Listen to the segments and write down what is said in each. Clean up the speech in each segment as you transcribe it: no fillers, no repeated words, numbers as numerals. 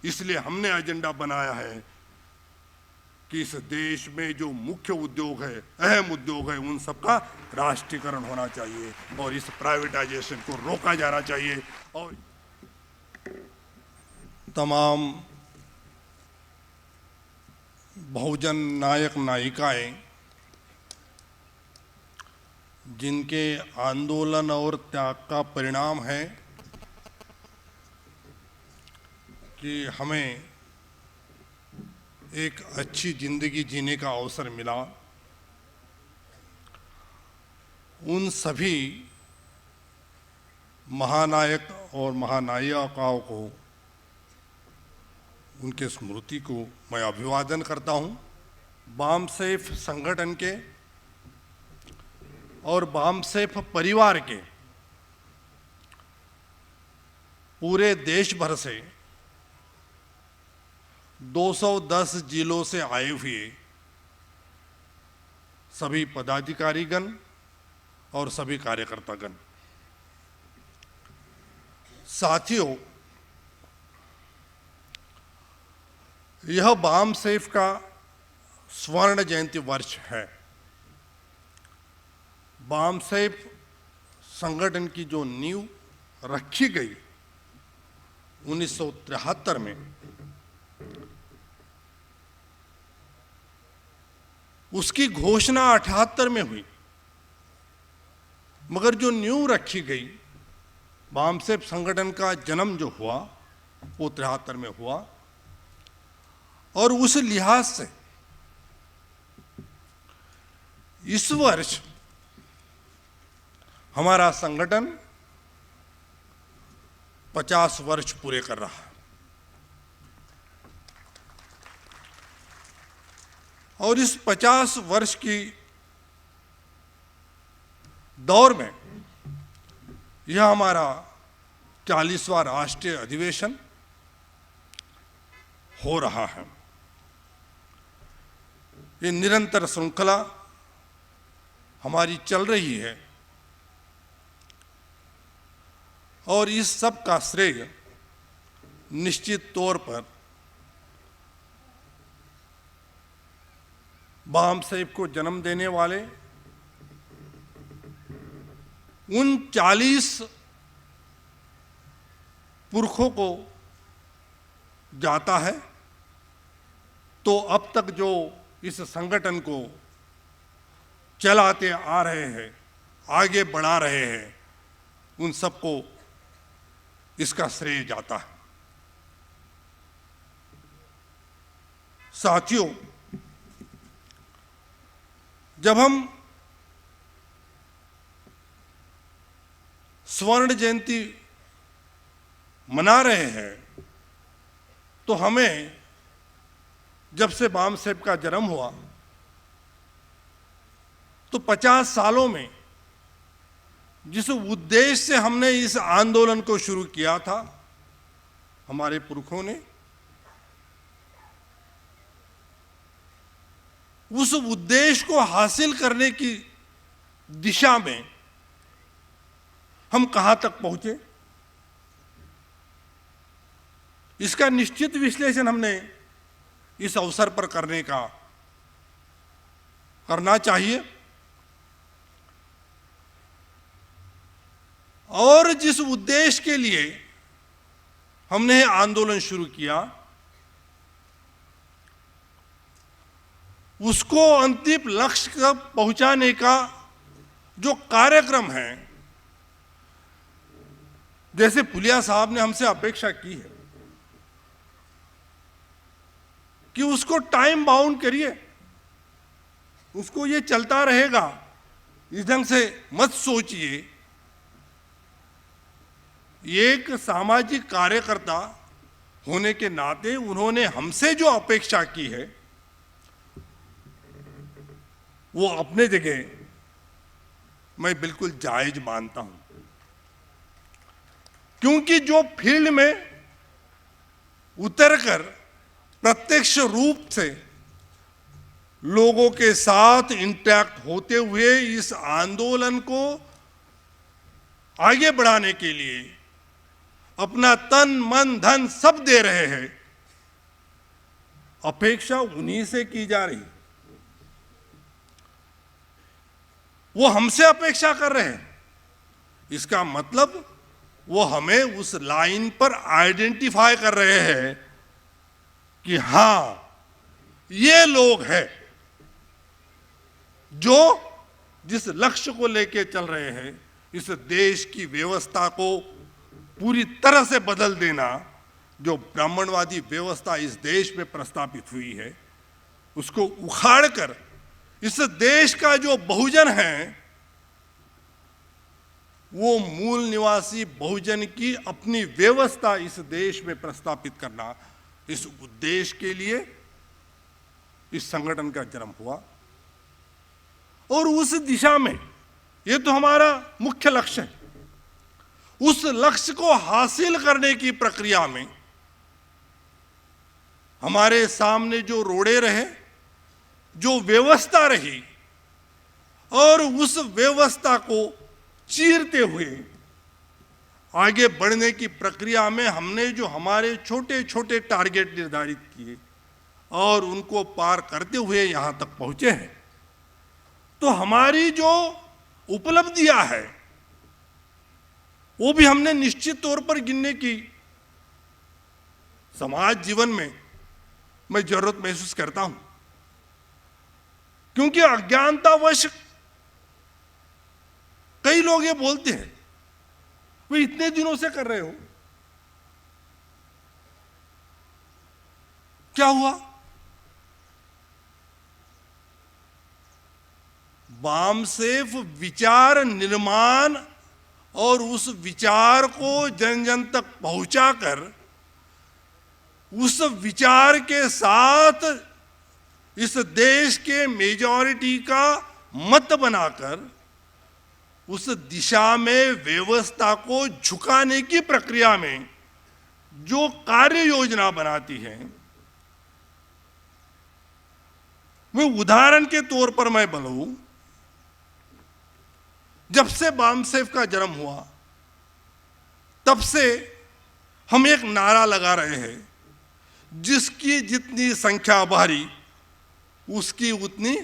इसलिए हमने एजेंडा बनाया है कि इस देश में जो मुख्य उद्योग है, अहम उद्योग है, उन सबका राष्ट्रीयकरण होना चाहिए और इस प्राइवेटाइजेशन को रोका जाना चाहिए। और तमाम बहुजन नायक नायिकाएं जिनके आंदोलन और त्याग का परिणाम है कि हमें एक अच्छी जिंदगी जीने का अवसर मिला, उन सभी महानायक और महानायिकाओं को, उनके स्मृति को मैं अभिवादन करता हूं। बामसेफ संगठन के और बामसेफ परिवार के पूरे देश भर से 210 जिलों से आए हुए सभी पदाधिकारीगण और सभी कार्यकर्तागण, साथियों, यह बामसेफ का स्वर्ण जयंती वर्ष है। बामसेफ संगठन की जो नींव रखी गई 1973 में, उसकी घोषणा 78 में हुई, मगर जो नींव रखी गई, बामसेफ संगठन का जन्म जो हुआ वो 73 में हुआ। और उस लिहाज से इस वर्ष हमारा संगठन 50 वर्ष पूरे कर रहा है। और इस 50 वर्ष की दौर में यह हमारा 40वां राष्ट्रीय अधिवेशन हो रहा है। ये निरंतर श्रृंखला हमारी चल रही है और इस सब का श्रेय निश्चित तौर पर बामसेफ को जन्म देने वाले उन 40 पुरखों को जाता है। तो अब तक जो इस संगठन को चलाते आ रहे हैं, आगे बढ़ा रहे हैं, उन सबको इसका श्रेय जाता है। साथियों, जब हम स्वर्ण जयंती मना रहे हैं तो हमें, जब से बामसेफ का जन्म हुआ तो 50 सालों में जिस उद्देश्य से हमने इस आंदोलन को शुरू किया था, हमारे पुरखों ने, उस उद्देश्य को हासिल करने की दिशा में हम कहां तक पहुंचे, इसका निश्चित विश्लेषण हमने इस अवसर पर करना चाहिए। और जिस उद्देश्य के लिए हमने आंदोलन शुरू किया, उसको अंतिम लक्ष्य तक पहुंचाने का जो कार्यक्रम है, जैसे फुलिया साहब ने हमसे अपेक्षा की है कि उसको टाइम बाउंड करिए, उसको ये चलता रहेगा, इस ढंग से मत सोचिए। एक सामाजिक कार्यकर्ता होने के नाते उन्होंने हमसे जो अपेक्षा की है वो अपने जगह मैं बिल्कुल जायज मानता हूं, क्योंकि जो फील्ड में उतरकर प्रत्यक्ष रूप से लोगों के साथ इंटरैक्ट होते हुए इस आंदोलन को आगे बढ़ाने के लिए अपना तन मन धन सब दे रहे हैं, अपेक्षा उन्हीं से की जा रही, वो हमसे अपेक्षा कर रहे हैं। इसका मतलब वो हमें उस लाइन पर आइडेंटिफाई कर रहे हैं कि हां, ये लोग हैं जो जिस लक्ष्य को लेके चल रहे हैं, इस देश की व्यवस्था को पूरी तरह से बदल देना, जो ब्राह्मणवादी व्यवस्था इस देश में प्रस्तापित हुई है, उसको उखाड़कर इस देश का जो बहुजन है, वो मूल निवासी बहुजन की अपनी व्यवस्था इस देश में प्रस्तापित करना, इस उद्देश्य के लिए इस संगठन का जन्म हुआ। और उस दिशा में, ये तो हमारा मुख्य लक्ष्य है, उस लक्ष्य को हासिल करने की प्रक्रिया में हमारे सामने जो रोड़े रहे, जो व्यवस्था रही, और उस व्यवस्था को चीरते हुए आगे बढ़ने की प्रक्रिया में हमने जो हमारे छोटे छोटे टारगेट निर्धारित किए और उनको पार करते हुए यहां तक पहुंचे हैं, तो हमारी जो उपलब्धियां है वो भी हमने निश्चित तौर पर गिनने की समाज जीवन में मैं जरूरत महसूस करता हूं। क्योंकि अज्ञानतावश कई लोग ये बोलते हैं, वे इतने दिनों से कर रहे हो, क्या हुआ? वामसेफ विचार निर्माण और उस विचार को जन जन तक पहुंचाकर उस विचार के साथ इस देश के मेजॉरिटी का मत बनाकर उस दिशा में व्यवस्था को झुकाने की प्रक्रिया में जो कार्य योजना बनाती है, मैं उदाहरण के तौर पर मैं बोलूं, जब से वामसेफ का जन्म हुआ तब से हम एक नारा लगा रहे हैं, जिसकी जितनी संख्या बढ़ी उसकी उतनी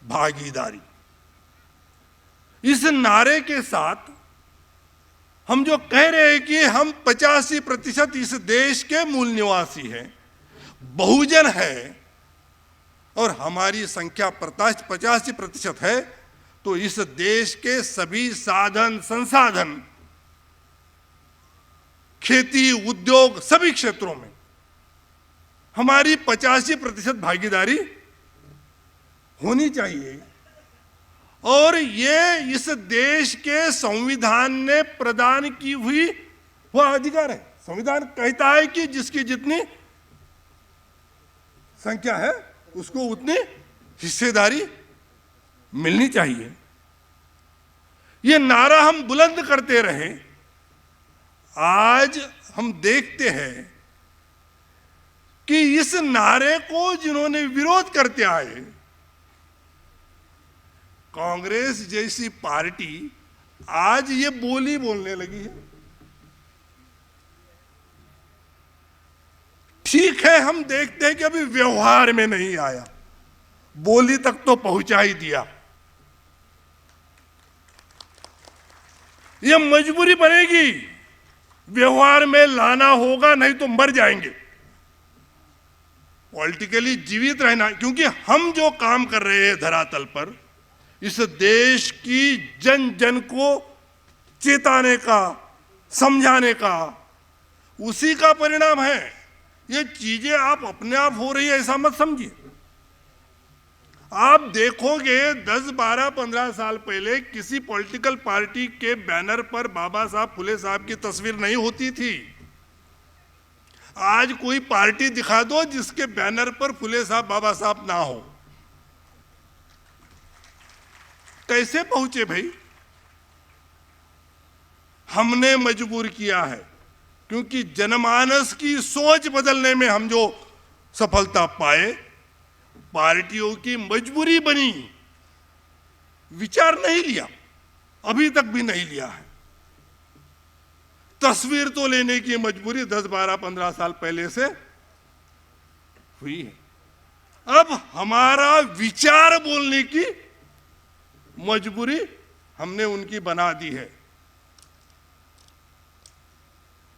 भागीदारी। इस नारे के साथ हम जो कह रहे हैं कि हम 85% इस देश के मूल निवासी हैं, बहुजन है, और हमारी संख्या 85% है, तो इस देश के सभी साधन संसाधन, खेती, उद्योग, सभी क्षेत्रों में हमारी 85% भागीदारी होनी चाहिए। और ये इस देश के संविधान ने प्रदान की हुई वह अधिकार है। संविधान कहता है कि जिसकी जितनी संख्या है उसको उतनी हिस्सेदारी मिलनी चाहिए। ये नारा हम बुलंद करते रहे। आज हम देखते हैं कि इस नारे को जिन्होंने विरोध करते आए, कांग्रेस जैसी पार्टी आज ये बोली बोलने लगी है। ठीक है, हम देखते हैं कि अभी व्यवहार में नहीं आया, बोली तक तो पहुंचा ही दिया। ये मजबूरी बनेगी, व्यवहार में लाना होगा, नहीं तो मर जाएंगे। पॉलिटिकली जीवित रहना, क्योंकि हम जो काम कर रहे हैं धरातल पर, इस देश की जन जन को चेताने का, समझाने का, उसी का परिणाम है। ये चीजें आप अपने आप हो रही है ऐसा मत समझिए। आप देखोगे 10, 12, 15 साल पहले किसी पॉलिटिकल पार्टी के बैनर पर बाबा साहब फुले साहब की तस्वीर नहीं होती थी। आज कोई पार्टी दिखा दो जिसके बैनर पर फुले साहब, बाबा साहब ना हो। कैसे पहुंचे भाई? हमने मजबूर किया है, क्योंकि जनमानस की सोच बदलने में हम जो सफलता पाए, पार्टियों की मजबूरी बनी, विचार नहीं लिया, अभी तक भी नहीं लिया है। तस्वीर तो लेने की मजबूरी 10, 12, 15 साल पहले से हुई है। अब हमारा विचार बोलने की मजबूरी हमने उनकी बना दी है,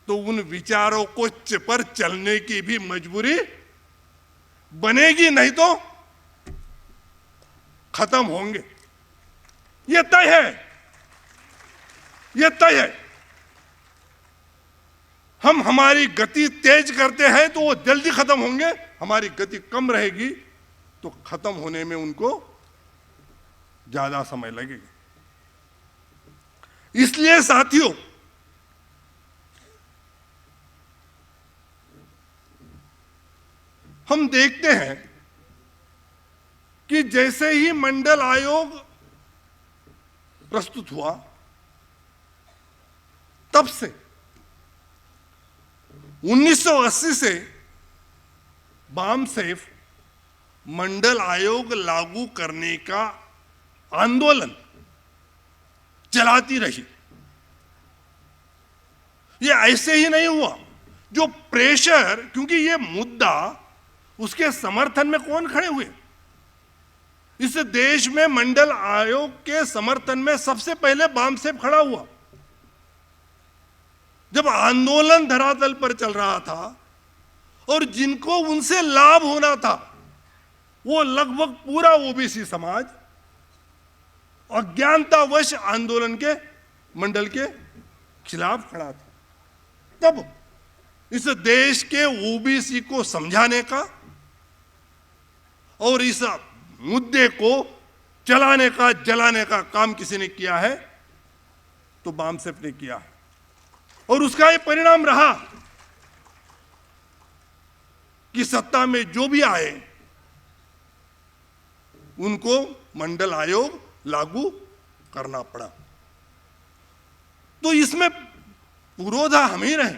तो उन विचारों को पर चलने की भी मजबूरी बनेगी, नहीं तो खत्म होंगे। यह तय है, यह तय है। हम हमारी गति तेज करते हैं तो वो जल्दी खत्म होंगे, हमारी गति कम रहेगी तो खत्म होने में उनको ज्यादा समय लगेगा। इसलिए साथियों, हम देखते हैं कि जैसे ही मंडल आयोग प्रस्तुत हुआ, तब से 1980 से बामसेफ मंडल आयोग लागू करने का आंदोलन चलाती रही। ये ऐसे ही नहीं हुआ, जो प्रेशर, क्योंकि ये मुद्दा, उसके समर्थन में कौन खड़े हुए? इस देश में मंडल आयोग के समर्थन में सबसे पहले बामसेफ खड़ा हुआ। जब आंदोलन धरातल पर चल रहा था और जिनको उनसे लाभ होना था, वो लगभग पूरा ओबीसी समाज अज्ञानतावश आंदोलन के मंडल के खिलाफ खड़ा था। तब इस देश के ओबीसी को समझाने का और इस मुद्दे को चलाने का, जलाने का काम किसी ने किया है तो बामसेफ ने किया है। और उसका ये परिणाम रहा कि सत्ता में जो भी आए उनको मंडल आयोग लागू करना पड़ा। तो इसमें पुरोधा हम ही रहे,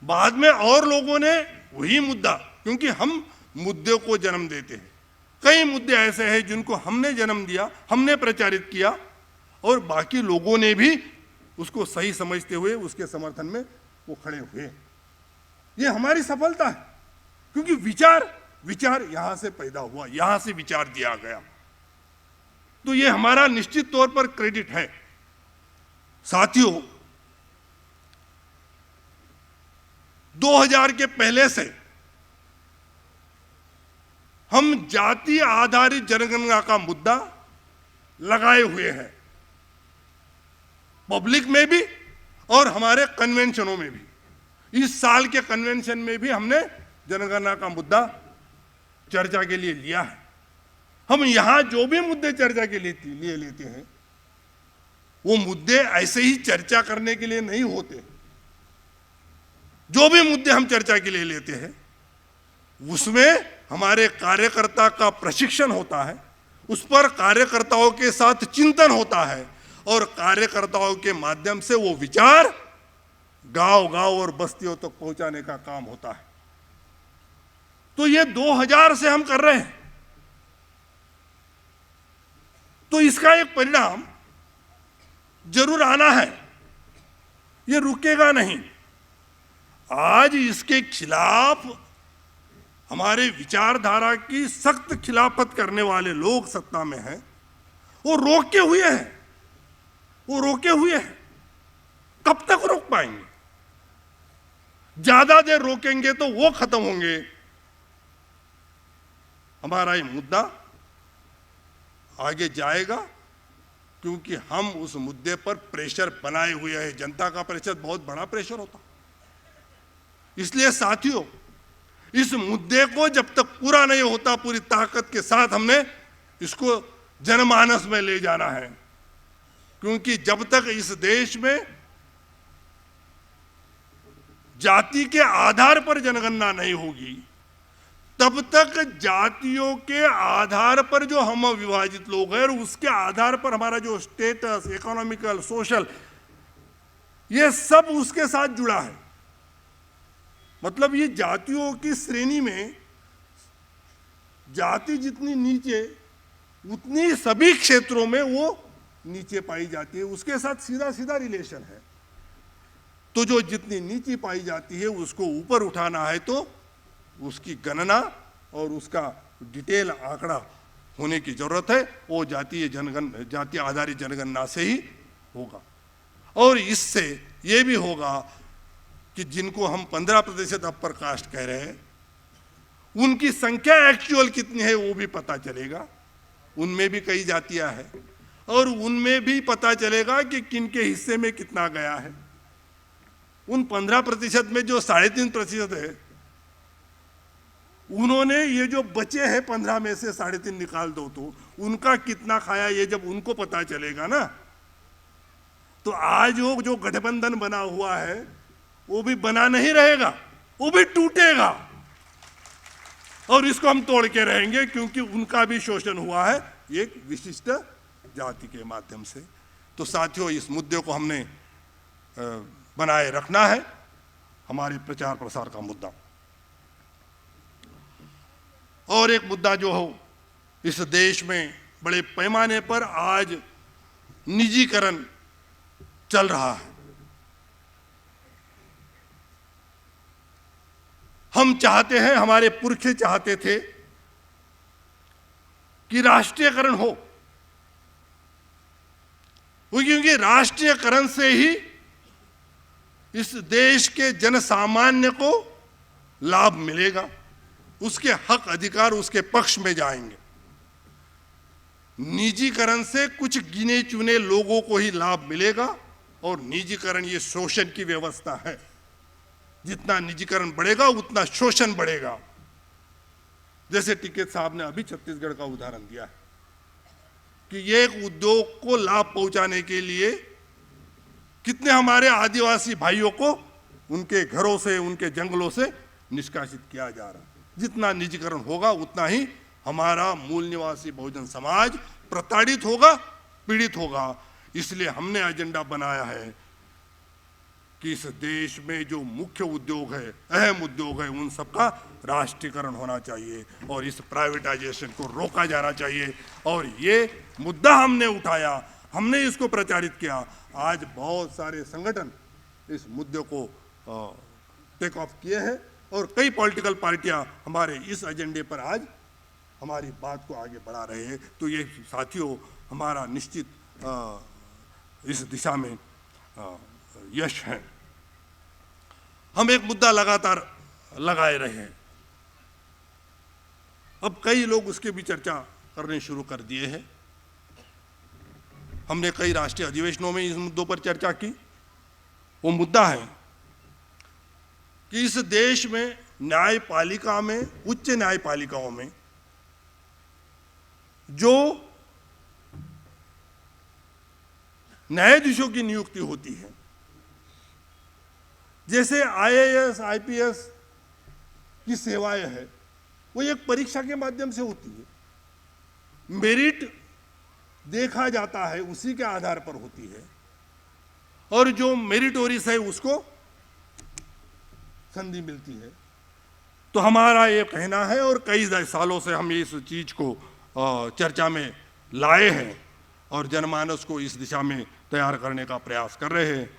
बाद में और लोगों ने वही मुद्दा, क्योंकि हम मुद्दे को जन्म देते हैं। कई मुद्दे ऐसे हैं जिनको हमने जन्म दिया, हमने प्रचारित किया और बाकी लोगों ने भी उसको सही समझते हुए उसके समर्थन में वो खड़े हुए। ये हमारी सफलता है, क्योंकि विचार यहां से पैदा हुआ, यहां से विचार दिया गया। तो ये हमारा निश्चित तौर पर क्रेडिट है। साथियों, 2000 के पहले से हम जाति आधारित जनगणना का मुद्दा लगाए हुए हैं, पब्लिक में भी और हमारे कन्वेंशनों में भी। इस साल के कन्वेंशन में भी हमने जनगणना का मुद्दा चर्चा के लिए लिया है। हम यहां जो भी मुद्दे चर्चा के लिए लेते हैं, वो मुद्दे ऐसे ही चर्चा करने के लिए नहीं होते। जो भी मुद्दे हम चर्चा के लिए लेते हैं उसमें हमारे कार्यकर्ता का प्रशिक्षण होता है, उस पर कार्यकर्ताओं के साथ चिंतन होता है और कार्यकर्ताओं के माध्यम से वो विचार गांव-गांव और बस्तियों तक पहुंचाने का काम होता है। तो ये 2000 से हम कर रहे हैं। तो इसका एक परिणाम जरूर आना है, ये रुकेगा नहीं। आज इसके खिलाफ हमारे विचारधारा की सख्त खिलाफत करने वाले लोग सत्ता में हैं, वो रोके हुए हैं, वो रोके हुए हैं। कब तक रोक पाएंगे? ज्यादा देर रोकेंगे तो वो खत्म होंगे। हमारा ये मुद्दा आगे जाएगा, क्योंकि हम उस मुद्दे पर प्रेशर बनाए हुए हैं। जनता का प्रेशर बहुत बड़ा प्रेशर होता। इसलिए साथियों, इस मुद्दे को जब तक पूरा नहीं होता, पूरी ताकत के साथ हमने इसको जनमानस में ले जाना है। क्योंकि जब तक इस देश में जाति के आधार पर जनगणना नहीं होगी, तब तक जातियों के आधार पर जो हम विभाजित लोग हैं और उसके आधार पर हमारा जो स्टेटस, इकोनॉमिकल, सोशल, ये सब उसके साथ जुड़ा है। मतलब ये जातियों की श्रेणी में जाति जितनी नीचे, उतनी सभी क्षेत्रों में वो नीचे पाई जाती है। उसके साथ सीधा सीधा रिलेशन है। तो जो जितनी नीचे पाई जाती है उसको ऊपर उठाना है तो उसकी गणना और उसका डिटेल आंकड़ा होने की जरूरत है। वो जातीय आधारित जनगणना से ही होगा। और इससे ये भी होगा कि जिनको हम 15% अपर कास्ट कह रहे हैं, उनकी संख्या एक्चुअल कितनी है वो भी पता चलेगा। उनमें भी कई जातियां हैं और उनमें भी पता चलेगा कि किन के हिस्से में कितना गया है। उन 15% में जो 3.5% है, उन्होंने ये जो बचे हैं 15 में से 3.5 निकाल दो तो उनका कितना खाया, ये जब उनको पता चलेगा ना, तो आज वो जो गठबंधन बना हुआ है वो भी बना नहीं रहेगा, वो भी टूटेगा। और इसको हम तोड़ के रहेंगे क्योंकि उनका भी शोषण हुआ है एक विशिष्ट जाति के माध्यम से। तो साथियों, इस मुद्दे को हमने बनाए रखना है हमारे प्रचार प्रसार का मुद्दा। और एक मुद्दा जो हो, इस देश में बड़े पैमाने पर आज निजीकरण चल रहा है। हम चाहते हैं, हमारे पुरखे चाहते थे कि राष्ट्रीयकरण हो, क्योंकि राष्ट्रीयकरण से ही इस देश के जनसामान्य को लाभ मिलेगा, उसके हक अधिकार उसके पक्ष में जाएंगे। निजीकरण से कुछ गिने चुने लोगों को ही लाभ मिलेगा और निजीकरण ये शोषण की व्यवस्था है। जितना निजीकरण बढ़ेगा उतना शोषण बढ़ेगा। जैसे टिकैत साहब ने अभी छत्तीसगढ़ का उदाहरण दिया है कि ये एक उद्योग को लाभ पहुंचाने के लिए कितने हमारे आदिवासी भाइयों को उनके घरों से, उनके जंगलों से निष्कासित किया जा रहा है। जितना निजीकरण होगा उतना ही हमारा मूल निवासी बहुजन समाज प्रताड़ित होगा, पीड़ित होगा। इसलिए हमने एजेंडा बनाया है कि इस देश में जो मुख्य उद्योग है, अहम उद्योग है, उन सबका राष्ट्रीयकरण होना चाहिए और इस प्राइवेटाइजेशन को रोका जाना चाहिए। और ये मुद्दा हमने उठाया, हमने इसको प्रचारित किया। आज बहुत सारे संगठन इस मुद्दे को टेक ऑफ किए हैं और कई पॉलिटिकल पार्टियां हमारे इस एजेंडे पर आज हमारी बात को आगे बढ़ा रहे हैं। तो ये साथियों, हमारा निश्चित इस दिशा में यश है। हम एक मुद्दा लगातार लगाए रहे हैं, अब कई लोग उसके भी चर्चा करने शुरू कर दिए हैं। हमने कई राष्ट्रीय अधिवेशनों में इस मुद्दों पर चर्चा की। वो मुद्दा है कि इस देश में न्यायपालिका में, उच्च न्यायपालिकाओं में जो न्यायाधीशों की नियुक्ति होती है, जैसे आईएएस, आईपीएस की सेवाएं है, वो एक परीक्षा के माध्यम से होती है। मेरिट देखा जाता है, उसी के आधार पर होती है और जो मेरिटोरियस है उसको संधि मिलती है। तो हमारा ये कहना है और कई सालों से हम इस चीज को चर्चा में लाए हैं और जनमानस को इस दिशा में तैयार करने का प्रयास कर रहे हैं।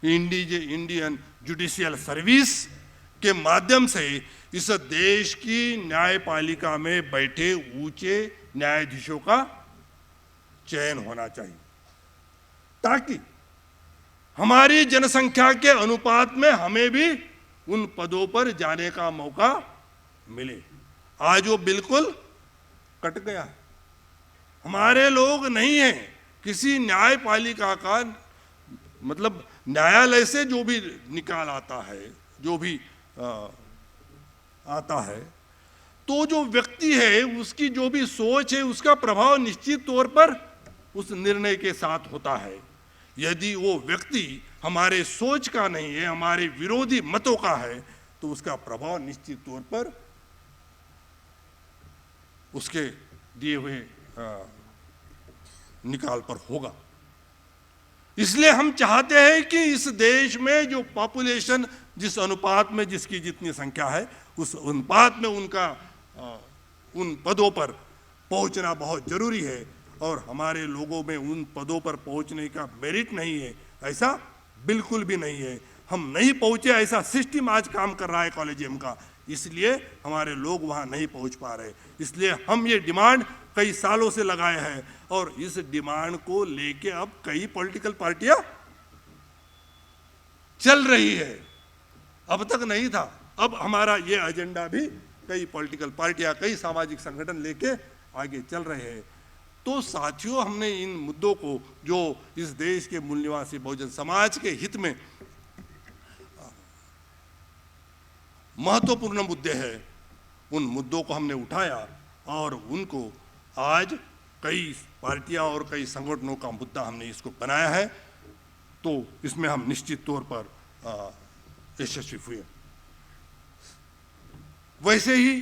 इंडियन जुडिशियल सर्विस के माध्यम से इस देश की न्यायपालिका में बैठे ऊंचे न्यायाधीशों का चयन होना चाहिए ताकि हमारी जनसंख्या के अनुपात में हमें भी उन पदों पर जाने का मौका मिले। आज वो बिल्कुल कट गया है। हमारे लोग नहीं हैं। किसी न्यायपालिका का मतलब न्यायालय से जो भी निकाल आता है, जो भी आता है, तो जो व्यक्ति है उसकी जो भी सोच है उसका प्रभाव निश्चित तौर पर उस निर्णय के साथ होता है। यदि वो व्यक्ति हमारे सोच का नहीं है, हमारे विरोधी मतों का है, तो उसका प्रभाव निश्चित तौर पर उसके दिए हुए निकाल पर होगा। इसलिए हम चाहते हैं कि इस देश में जो पॉपुलेशन जिस अनुपात में जिसकी जितनी संख्या है उस अनुपात में उनका उन पदों पर पहुंचना बहुत जरूरी है और हमारे लोगों में उन पदों पर पहुंचने का मेरिट नहीं है, ऐसा बिल्कुल भी नहीं है। हम नहीं पहुंचे ऐसा सिस्टम आज काम कर रहा है कॉलेजियम का, इसलिए हमारे लोग वहां नहीं पहुंच पा रहे। इसलिए हम ये डिमांड कई सालों से लगाए हैं और इस डिमांड को लेके अब कई पॉलिटिकल पार्टियां चल रही है। अब तक नहीं था, अब हमारा ये एजेंडा भी कई पॉलिटिकल पार्टियां, कई सामाजिक संगठन लेके आगे चल रहे हैं। तो साथियों, हमने इन मुद्दों को जो इस देश के मूल निवासी बहुजन समाज के हित में महत्वपूर्ण मुद्दे हैं, उन मुद्दों को हमने उठाया और उनको आज कई पार्टियां और कई संगठनों का मुद्दा हमने इसको बनाया है। तो इसमें हम निश्चित तौर पर यशस्वी हुए। वैसे ही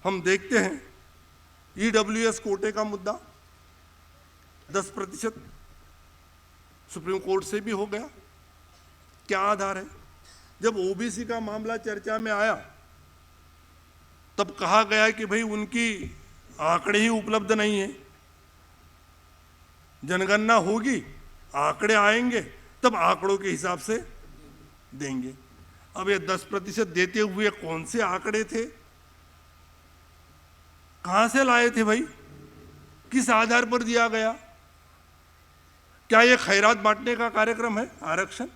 हम देखते हैं ईडब्ल्यूएस कोटे का मुद्दा 10% सुप्रीम कोर्ट से भी हो गया। क्या आधार है? जब ओबीसी का मामला चर्चा में आया तब कहा गया कि भाई उनकी आंकड़े ही उपलब्ध नहीं है, जनगणना होगी, आंकड़े आएंगे तब आंकड़ों के हिसाब से देंगे। अब ये 10% देते हुए कौन से आंकड़े थे, कहां से लाए थे भाई, किस आधार पर दिया गया? क्या ये खैरात बांटने का कार्यक्रम है आरक्षण?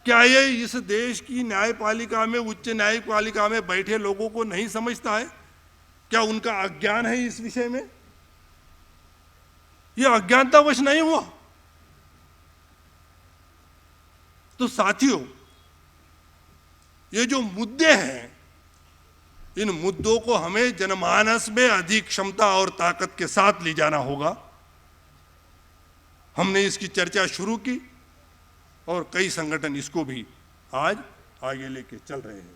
क्या ये इस देश की न्यायपालिका में, उच्च न्यायपालिका में बैठे लोगों को नहीं समझता है? क्या उनका अज्ञान है इस विषय में? ये अज्ञानतावश नहीं हुआ। तो साथियों, ये जो मुद्दे हैं, इन मुद्दों को हमें जनमानस में अधिक क्षमता और ताकत के साथ ले जाना होगा। हमने इसकी चर्चा शुरू की और कई संगठन इसको भी आज आगे लेके चल रहे हैं।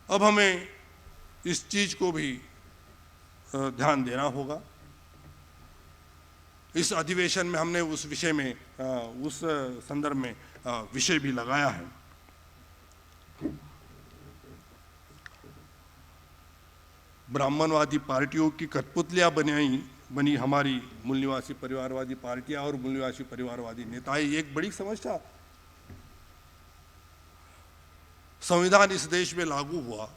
अब हमें इस चीज को भी ध्यान देना होगा। इस अधिवेशन में हमने उस विषय में, उस संदर्भ में विषय भी लगाया है। ब्राह्मणवादी पार्टियों की कठपुतलियां बनी हमारी मूल निवासी परिवारवादी पार्टियां और मूल निवासी परिवारवादी नेता, एक बड़ी समस्या। संविधान इस देश में लागू हुआ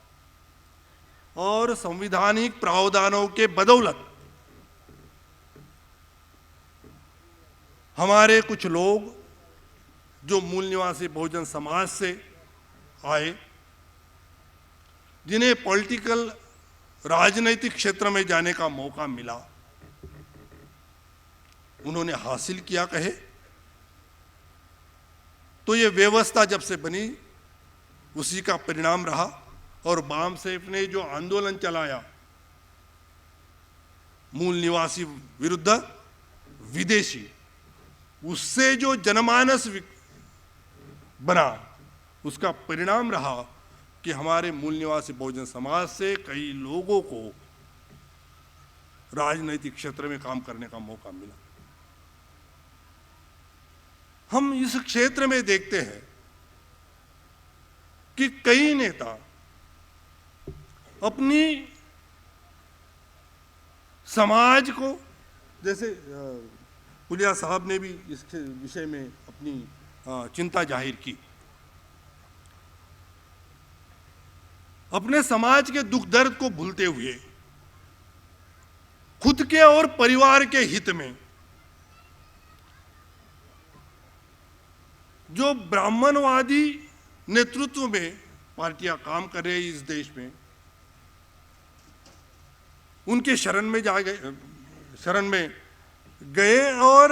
और संवैधानिक प्रावधानों के बदौलत हमारे कुछ लोग जो मूल निवासी बहुजन समाज से आए, जिन्हें पॉलिटिकल राजनीतिक क्षेत्र में जाने का मौका मिला, उन्होंने हासिल किया कहे तो ये व्यवस्था जब से बनी उसी का परिणाम रहा। और बाम सेफ ने जो आंदोलन चलाया मूल निवासी विरुद्ध विदेशी, उससे जो जनमानस बना, उसका परिणाम रहा कि हमारे मूल निवासी बहुजन समाज से कई लोगों को राजनीतिक क्षेत्र में काम करने का मौका मिला। हम इस क्षेत्र में देखते हैं कि कई नेता अपनी समाज को, जैसे पुलिया साहब ने भी इस विषय में अपनी चिंता जाहिर की, अपने समाज के दुख दर्द को भूलते हुए खुद के और परिवार के हित में जो ब्राह्मणवादी नेतृत्व में पार्टियां काम कर रही इस देश में, उनके शरण में गए और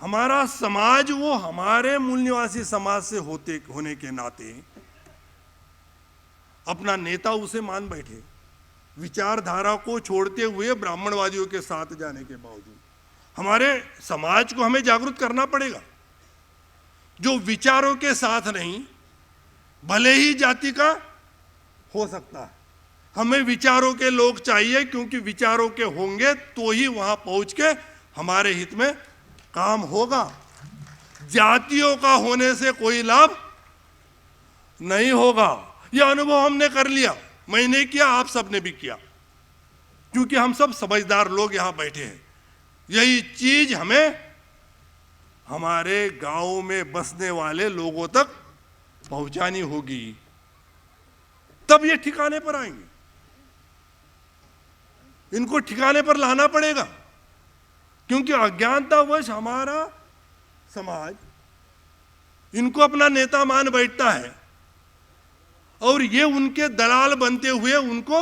हमारा समाज, वो हमारे मूल निवासी समाज से होने के नाते अपना नेता उसे मान बैठे, विचारधारा को छोड़ते हुए ब्राह्मणवादियों के साथ जाने के बावजूद। हमारे समाज को हमें जागरूक करना पड़ेगा। जो विचारों के साथ नहीं, भले ही जाति का हो सकता है, हमें विचारों के लोग चाहिए, क्योंकि विचारों के होंगे तो ही वहां पहुंच के हमारे हित में काम होगा। जातियों का होने से कोई लाभ नहीं होगा। यह अनुभव हमने कर लिया, मैंने किया, आप सबने भी किया, क्योंकि हम सब समझदार लोग यहां बैठे हैं। यही चीज हमें हमारे गांव में बसने वाले लोगों तक पहुंचानी होगी, तब ये ठिकाने पर आएंगे। इनको ठिकाने पर लाना पड़ेगा, क्योंकि अज्ञानतावश हमारा समाज इनको अपना नेता मान बैठता है और ये उनके दलाल बनते हुए उनको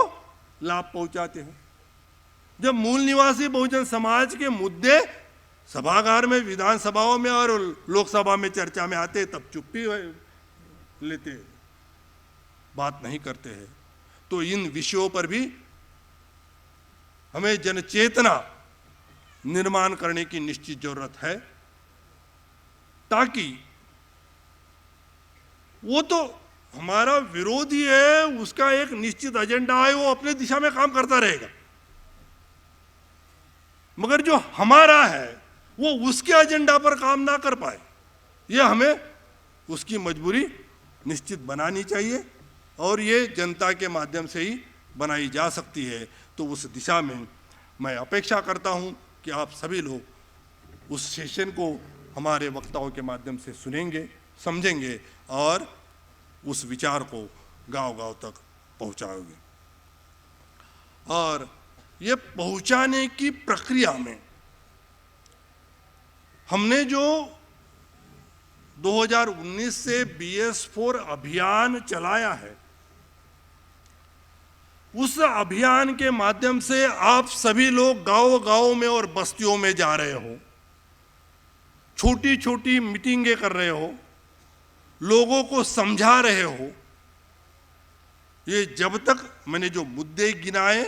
लाभ पहुंचाते हैं। जब मूल निवासी बहुजन समाज के मुद्दे सभागार में, विधानसभाओं में और लोकसभा में चर्चा में आते, तब चुप्पी लेते, बात नहीं करते हैं। तो इन विषयों पर भी हमें जनचेतना निर्माण करने की निश्चित जरूरत है, ताकि वो तो हमारा विरोधी है, उसका एक निश्चित एजेंडा है, वो अपने दिशा में काम करता रहेगा, मगर जो हमारा है वो उसके एजेंडा पर काम ना कर पाए, ये हमें उसकी मजबूरी निश्चित बनानी चाहिए और ये जनता के माध्यम से ही बनाई जा सकती है। तो उस दिशा में मैं अपेक्षा करता हूं कि आप सभी लोग उस सेशन को हमारे वक्ताओं के माध्यम से सुनेंगे, समझेंगे और उस विचार को गांव-गांव तक पहुंचाओगे। और ये पहुंचाने की प्रक्रिया में हमने जो 2019 से BS4 अभियान चलाया है, उस अभियान के माध्यम से आप सभी लोग गांव-गांव में और बस्तियों में जा रहे हो, छोटी छोटी मीटिंगें कर रहे हो, लोगों को समझा रहे हो। ये जब तक मैंने जो मुद्दे गिनाए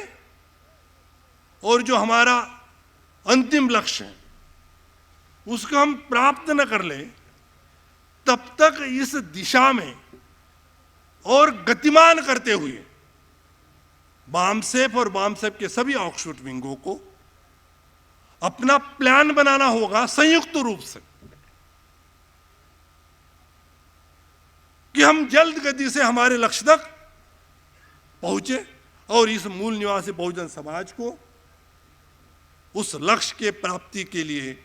और जो हमारा अंतिम लक्ष्य है उसको हम प्राप्त न कर ले, तब तक इस दिशा में और गतिमान करते हुए बामसेफ और बामसेफ के सभी ऑक्सफोर्ड विंगों को अपना प्लान बनाना होगा संयुक्त रूप से, कि हम जल्द गति से हमारे लक्ष्य तक पहुंचे और इस मूल निवासी बहुजन समाज को उस लक्ष्य के प्राप्ति के लिए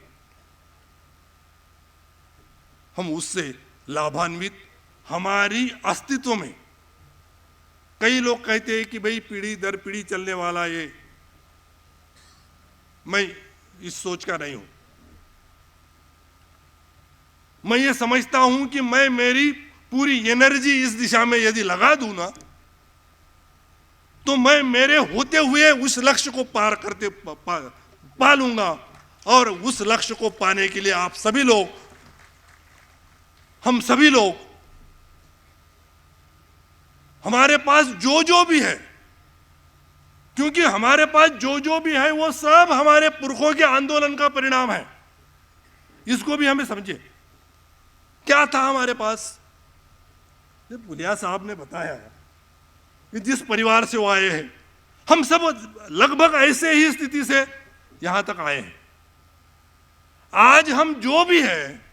हम उससे लाभान्वित, हमारी अस्तित्व में, कई लोग कहते हैं कि भाई पीढ़ी दर पीढ़ी चलने वाला ये, मैं इस सोच का नहीं हूं। मैं ये समझता हूं कि मैं मेरी पूरी एनर्जी इस दिशा में यदि लगा दूं ना, तो मैं मेरे होते हुए उस लक्ष्य को पार करते पा लूंगा। और उस लक्ष्य को पाने के लिए आप सभी लोग, हम सभी लोग, हमारे पास जो भी है, क्योंकि हमारे पास जो भी है वो सब हमारे पुरखों के आंदोलन का परिणाम है, इसको भी हमें समझे। क्या था हमारे पास? पुलिया साहब ने बताया है कि जिस परिवार से वो आए हैं, हम सब लगभग ऐसे ही स्थिति से यहां तक आए हैं। आज हम जो भी है,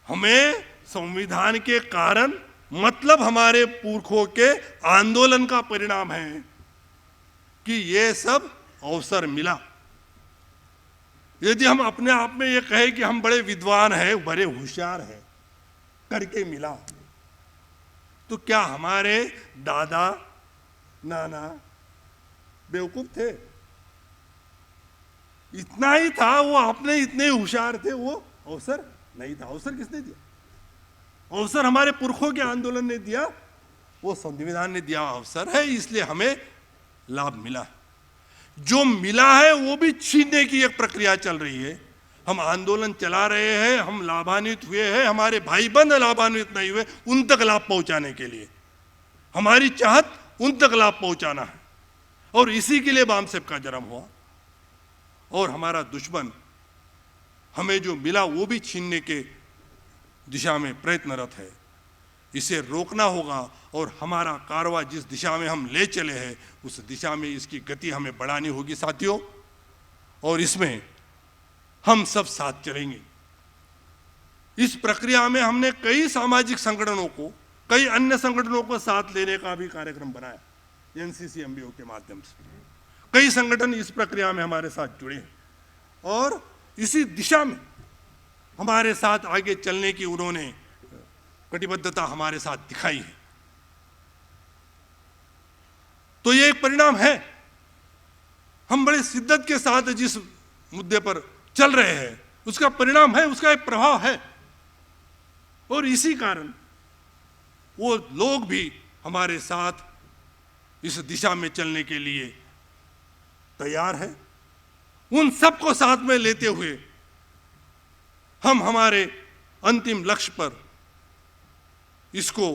हमें संविधान के कारण, मतलब हमारे पुरखों के आंदोलन का परिणाम है कि ये सब अवसर मिला। यदि हम अपने आप में ये कहें कि हम बड़े विद्वान हैं, बड़े होशियार हैं, करके मिला, तो क्या हमारे दादा नाना बेवकूफ थे? इतना ही था, वो अपने इतने होशियार थे, वो अवसर नहीं था। अवसर किसने दिया? अवसर हमारे पुरखों के आंदोलन ने दिया, वो संविधान ने दिया अवसर है, इसलिए हमें लाभ मिला। जो मिला है वो भी छीनने की एक प्रक्रिया चल रही है। हम आंदोलन चला रहे हैं, हम लाभान्वित हुए हैं, हमारे भाई बंद लाभान्वित नहीं हुए, उन तक लाभ पहुंचाने के लिए हमारी चाहत उन तक लाभ पहुंचाना है। और इसी के लिए बामसेफ का जन्म हुआ। और हमारा दुश्मन हमें जो मिला वो भी छीनने के दिशा में प्रयत्नरत है। इसे रोकना होगा और हमारा कारवां जिस दिशा में हम ले चले हैं उस दिशा में इसकी गति हमें बढ़ानी होगी साथियों, और इसमें हम सब साथ चलेंगे। इस प्रक्रिया में हमने कई सामाजिक संगठनों को, कई अन्य संगठनों को साथ लेने का भी कार्यक्रम बनाया, एनसीसी एमबीओ के माध्यम से। कई संगठन इस प्रक्रिया में हमारे साथ जुड़े हैं और इसी दिशा में हमारे साथ आगे चलने की उन्होंने कटिबद्धता हमारे साथ दिखाई है। तो ये एक परिणाम है। हम बड़े शिद्दत के साथ जिस मुद्दे पर चल रहे हैं उसका परिणाम है, उसका एक प्रभाव है। और इसी कारण वो लोग भी हमारे साथ इस दिशा में चलने के लिए तैयार है। उन सबको साथ में लेते हुए हम हमारे अंतिम लक्ष्य पर इसको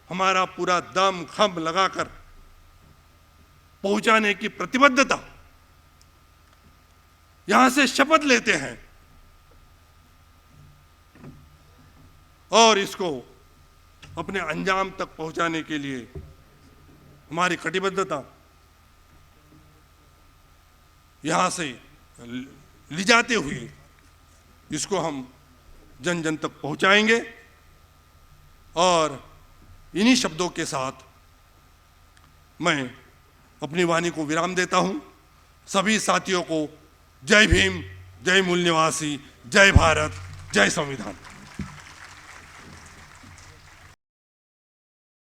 हमारा पूरा दम खम लगाकर पहुंचाने की प्रतिबद्धता, यहां से शपथ लेते हैं और इसको अपने अंजाम तक पहुंचाने के लिए हमारी कटिबद्धता यहां से ले जाते हुए इसको हम जन जन तक पहुंचाएंगे। और इन्हीं शब्दों के साथ मैं अपनी वाणी को विराम देता हूं। सभी साथियों को जय भीम, जय मूल निवासी, जय भारत, जय संविधान।